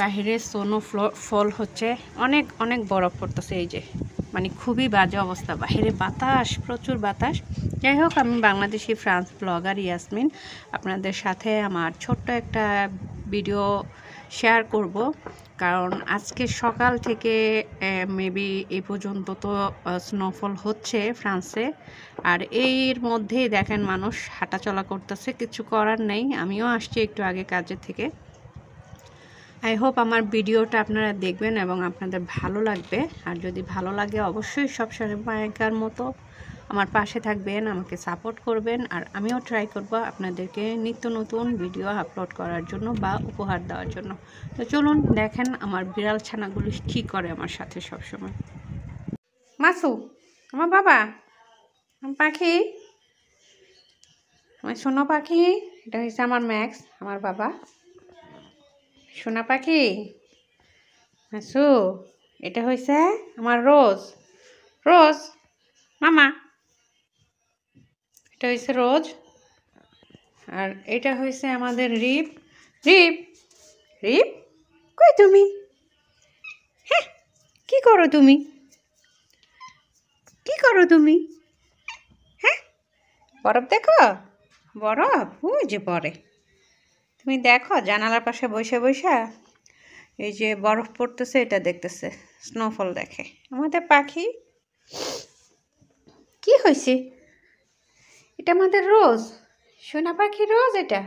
বাহিরে স্নো ফল হচ্ছে, অনেক অনেক বরফ পড়তেছে। এই যে মানে খুবই বাজে অবস্থা, বাহিরে বাতাস, প্রচুর বাতাস। যাই হোক, আমি বাংলাদেশি ফ্রান্স ব্লগার ইয়াসমিন আপনাদের সাথে আমার ছোট্ট একটা ভিডিও শেয়ার করব। কারণ আজকে সকাল থেকে মেবি এই পর্যন্ত তো স্নোফল হচ্ছে ফ্রান্সে। আর এর মধ্যেই দেখেন মানুষ হাঁটাচলা করতেছে, কিছু করার নেই। আমিও আসছি একটু আগে কাজের থেকে। আই হোপ আমার ভিডিওটা আপনারা দেখবেন এবং আপনাদের ভালো লাগবে। আর যদি ভালো লাগে অবশ্যই সব সময়কার মতো আমার পাশে থাকবেন, আমাকে সাপোর্ট করবেন। আর আমিও ট্রাই করব আপনাদেরকে নিত্য নতুন ভিডিও আপলোড করার জন্য বা উপহার দেওয়ার জন্য। তো চলুন দেখেন আমার বিড়াল ছানাগুলি কী করে আমার সাথে সবসময়। মাসু, আমার বাবা, আমার পাখি, আমার সোনা পাখি। এটা হচ্ছে আমার ম্যাক্স, আমার বাবা। সোনা পাখি হাসু, এটা হয়েছে আমার রোজ। রোজ মামা, এটা হয়েছে রোজ। আর এটা হয়েছে আমাদের রিপ। রিপ, রিপ, কই তুমি? হ্যাঁ, কি করো তুমি? কি করো তুমি? হ্যাঁ, বরফ দেখো, বরফ ওই যে পরে। তুমি দেখো জানালার পাশে বসে বসে এই যে বরফ পড়তেছে, এটা দেখতেছে, স্নোফল দেখে আমাদের পাখি। কি হয়েছে? এটা আমাদের রোজ, সোনা পাখি রোজ। এটা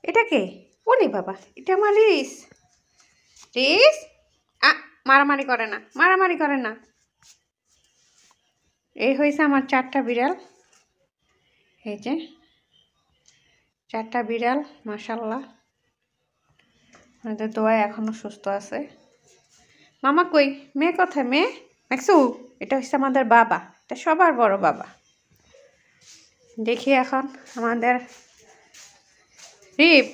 এটা কে? ওরে বাবা, এটা আমার রিস। রিস, মারামারি করে না, মারামারি করে না। এই হয়েছে আমার 4টা বিড়াল। এই যে 4টা বিড়াল, মাশাল্লাহ। আমাদের দোয়ায় এখনো সুস্থ আছে। মামা কই? মেয়ে কোথায়? মেয়ে ম্যাক্সু, এটা হচ্ছে আমাদের বাবা, এটা সবার বড় বাবা। দেখি এখন আমাদের রিপ,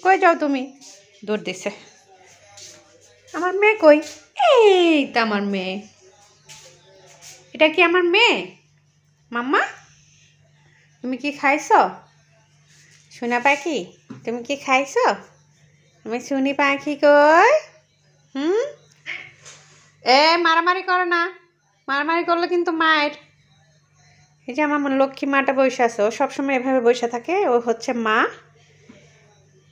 কই যাও তুমি? দৌড় দিছে। আমার মেয়ে কই? এই তো আমার মেয়ে। এটা কি আমার মেয়ে? মাম্মা, তুমি কি খাইছো? সোনা পাখি, তুমি কি খাইছো? আমি শুনি পাখি কই? মারামারি করো না, মারামারি করলে কিন্তু মায়ের। এই যে আমার লক্ষ্মী মাটা বসে আছে, ও সবসময় এভাবে বসে থাকে। ও হচ্ছে মা,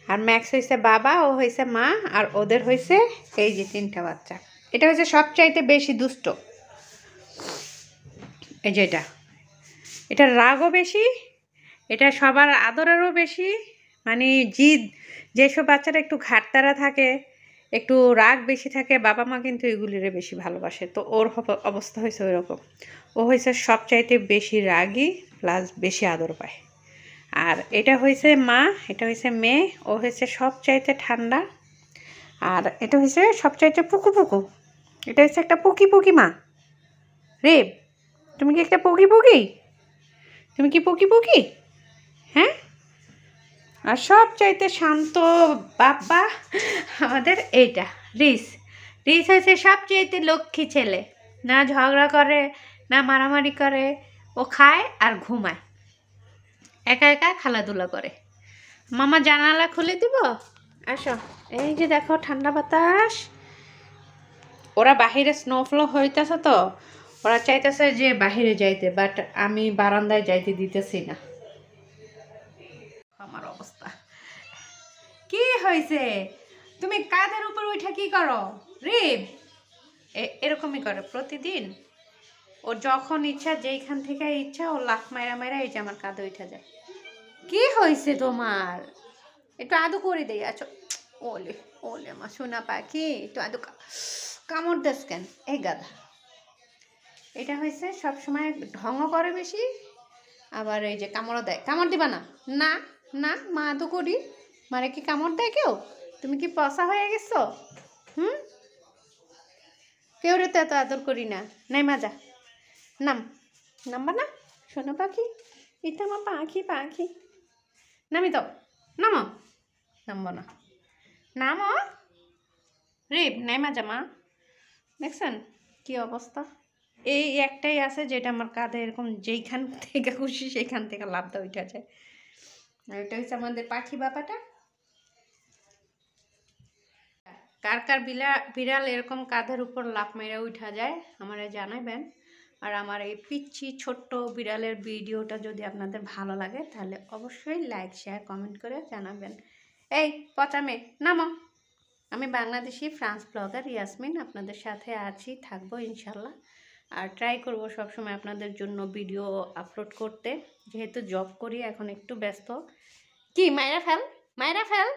আর ম্যাক্স হয়েছে বাবা, ও হয়েছে মা, আর ওদের হয়েছে এই যে 3টা বাচ্চা। এটা হচ্ছে সবচাইতে বেশি দুষ্ট। এই যে এটার রাগও বেশি, এটা সবার আদরেরও বেশি। মানে জিদ, যেসব বাচ্চারা একটু ঘাটতারা থাকে, একটু রাগ বেশি থাকে, বাবা মা কিন্তু এগুলিরে বেশি ভালোবাসে। তো ওর অবস্থা হয়েছে ওই রকম। ও হয়েছে সবচাইতে বেশি রাগী প্লাস বেশি আদর পায়। আর এটা হয়েছে মা, এটা হয়েছে মেয়ে। ও হয়েছে সবচাইতে ঠান্ডা, আর এটা হয়েছে সবচাইতে পুকু পুকু। এটা হচ্ছে একটা পুকি পুকি মা। রে, তুমি কি একটা পুকি পুকি? তুমি কি পুকি পুকি? হ্যাঁ। আর সবচাইতে শান্ত বাবা আমাদের এইটা রিস। রিস হয়েছে সবচাইতে লক্ষ্মী ছেলে, না ঝগড়া করে, না মারামারি করে। ও খায় আর ঘুমায়, একা একা খেলাধুলা করে। মামা জানালা খুলে দিব, আসো। এই যে দেখো ঠান্ডা বাতাস। ওরা বাহিরে স্নোফল হইতেছে, তো ওরা চাইতেছে যে বাহিরে যাইতে, বাট আমি বারান্দায় যাইতে দিতেছি না। আমার অবস্থা কি হয়েছে? তুমি কাঁধের উপর উঠে কি করো? রিব এরকমই করে প্রতিদিন। ও যখন ইচ্ছা, যেইখান থেকে ইচ্ছা, ও লাফ মারা মারা এই যে আমার কাঁধে উঠে যায়। কি হয়েছে তোমার? একটু আদু করে দেই। আচ্ছা, ওলে ওলে আমার সোনা পাখি, একটু আদু। কামড় দেস কেন? এই গাধা। এটা হয়েছে সবসময় ঢঙও করে বেশি, আবার এই যে কামড়ও দেয়। কামড় দিবা না, না না, মা আদু করি। মারে কি কামড় দেয় কেউ? তুমি কি পসা হয়ে গেছো? কেউ রে তো এত আদর করি না। নাই মাজা, নাম নামবা না সোনা পাখি। এটা আমার পাখি, পাখি। নামি দাও, নামো। নামবো না, নামো। রিপ নাই মাজা মা। দেখছেন কি অবস্থা? এই একটাই আছে যেটা আমার কাঁধে এরকম যেইখান থেকে খুশি সেইখান থেকে লাভটা উঠে যায়। আর এটা হচ্ছে আমাদের পাখি বাবাটা। কার কার বিড়াল এরকম কাঁধের উপর লাফ মেরে উঠা যায় আমারে জানাবেন। আর আমার এই পিচ্ছি ছোট্ট বিড়ালের ভিডিওটা যদি আপনাদের ভালো লাগে তাহলে অবশ্যই লাইক শেয়ার কমেন্ট করে জানাবেন। এই পচামে নামো। আমি বাংলাদেশি ফ্রান্স ব্লগার ইয়াসমিন, আপনাদের সাথে আছি, থাকবো ইনশাল্লাহ। আর ট্রাই করব সবসময় আপনাদের জন্য ভিডিও আপলোড করতে, যেহেতু জব করি এখন একটু ব্যস্ত। কি মায়েরা ফেল, মায়েরা ফেল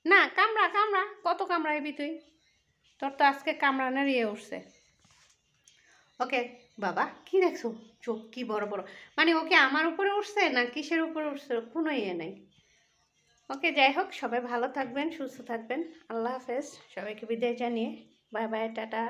না, কামড়া কামড়া, কত কামড়াইবি তুই? তোর তো আজকে কামড়ানোর ইয়ে উঠছে। ওকে বাবা, কি দেখছো চোখ কি বড় বড়, মানে ওকে আমার উপরে উঠছে না কিসের উপরে উঠছে কোনো ইয়ে নেই। ওকে যাই হোক, সবাই ভালো থাকবেন, সুস্থ থাকবেন, আল্লাহ হাফেজ, সবাইকে বিদায় জানিয়ে বাই বাই, টাটা।